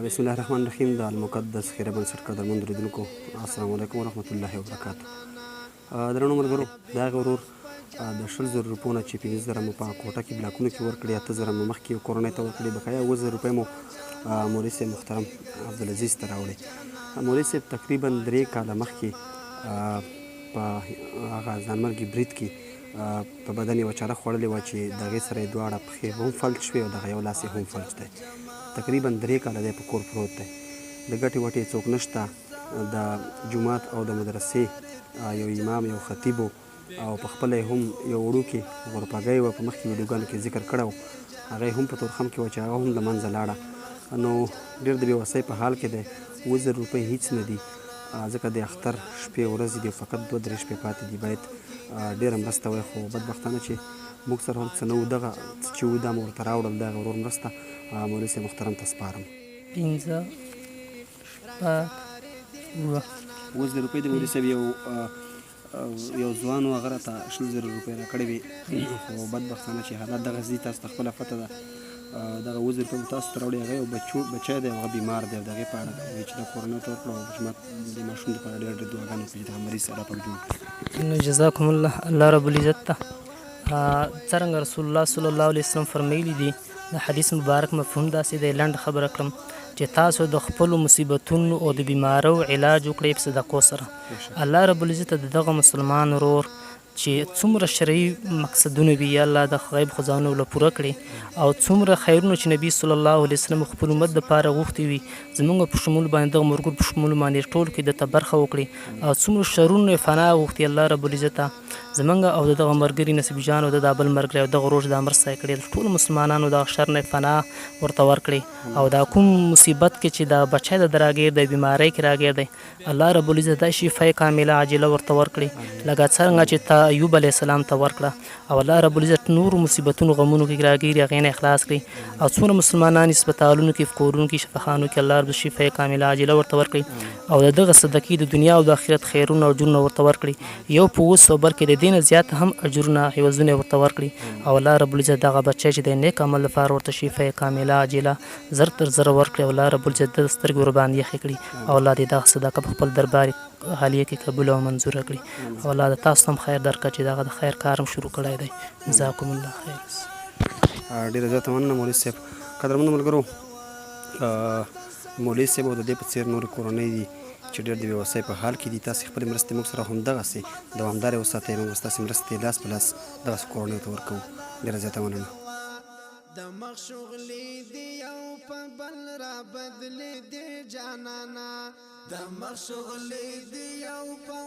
بسم الله الرحمن الرحیم. د المقدس خیره بنسټ قدرمن اورېدونکو السلام علیکم ورحمت الله وبرکاته. درنو ملګرو، دا هغه ورور د 20,000 روپو نه چې 15,000 مو په کوټه کې بلاکونو کې ورکړي، 8,000 مو مخکې کورنۍ ته ورکړي، بقایا 9,000 روپۍ مو مولوي صاحب محترم عبدالعزیز ته راوړی. مولوي صاحب تقریبا 3 کاله مخکې په هغه ځانمرګي برید کې په بدن یوه چاړه خوړلې وه چې د هغې سره یې دواړه پښې هم فلج شوې او دغه یو لاس یې هم فلج دی. تقریبا 3 کاله دی په کور پروت دی. د ګټې وټې څوک نشته. د جومات او د مدرسې یو امام، یو خطیب او په خپله یې هم یو وړوکې غورپګۍ وه، په مخکې ویډیوګانو کې ذکر کړی و، هغه یې هم په تورخم کې وه چې هغه هم له منځه لاړه. نو ډېر د بېوسۍ په حال کې دی. 9,000 روپۍ هیڅ نه دي، ځکه د اختر شپې ورځې دي، فقط 2-3 شپې پاتې دي. باید ډېره مرسته وای، خو بدبختانه چې موږ سره هم څه نه وو. دغه چې وو دا مو ورته راوړل، د هغه ورور مرسته مولوي صاحب محترم ته سپارم. 15 9,000 روپۍ د مولوي صاحب یو ځوان و، هغه راته 20,000 روپۍ راکړې وې، خو بدبختانه چې حالات دغسې دي، تاسو ته خپله پته ده. دغه 9,000 روپۍ مو تاسو ته راوړي، هغه یو بچی دی، هغه بیمار دی او د هغې په اړه وایي چې دا کورنۍ ته ورکړه او زما د ماشوم دپاره ډېرې ډېرې دعاګانې وکړي چې دغه مریض الله پاک جوړ کړي. جزاکم الله رب العزت ته څرنګه رسول الله صلی الله علیه وسلم فرمیلی دي، د حدیث مبارک مفهوم داسې دی، لنډ خبره کړم چې تاسو د خپلو مصیبتونو او د بیمارو علاج وکړئ په صدقو سره. الله رب العزت د دغه مسلمان ورور چې څومره شرعي مقصدونه وي، یا الله د غیب خزانو له پوره کړي، او څومره خیرونه چې نبي صلی الله علیه وسلم خپل امت دپاره غوښتي وي، زموږ په شمول باندې دغه ملګرو په شمول باندې ټول کې دته برخه وکړي، او څومره شرونه یې فنا غوښتي، الله رب العزت زمونږ او د دغه ملګري نصیب جان او د بل ملګري او دغه ورور دا مرسته یې کړې، ټولو مسلمانانو دغه شر نه فنا ورته ورکړي، او دا کوم مصیبت کې چې دا بچی د راګیر دی، بیمارۍ کې راګیر دی، الله رب العزت دا شفای کامله عاجله ورته ورکړي، لکه څرنګه چې تا ایوب علیه السلام ته ورکړه، او الله رب العزت نورو مصیبتونو غمونو کې راګیر هغې نه اخلاص کړي، او څومره مسلمانان هسپتالونو کې، په کورونو کې، شفاخانو کې الله رب شفای کامله عاجله ورته ورکړي، او د دغه صدقې د دنیا او د آخرت خیرونه او اجرونه ورته ورکړي، یو په 900 بلکې د دې نه زیات هم اجرونه عوضونه ورته ورکړي، او الله رب العزت دغه بچی چې د نیک عمل لپاره ورته شفای کامله عاجله زر تر زره ورکړي، او الله رب العزت د سترګې ورباندې یخې کړي، او الله دې دغه صدقه په خپل دربار حالیه کې قبول او منظوره کړي، او الله د تاسو هم خیر درکړه چې دغه د خیر کار هم شروع کړی دی. جزاکم الله خیر. ډېره زیاته مننه مولوي صاحب. قدرمنو ملګرو، مولوي صاحب او د دې په څېر نورې کورنۍ دي چې ډېر د بېوسۍ په حال کې دي. تاسې خپلې مرستې موږ سره همدغسې دوامدارې وساتئ، موږ به ستاسې مرستې لاس په لاس دغسې کورنیو ته ورکوو. ډېره زیاته مننه. د مخ شغلې دی یو په بل را بدلې دی جانانا، د مخ شغلې دی یو په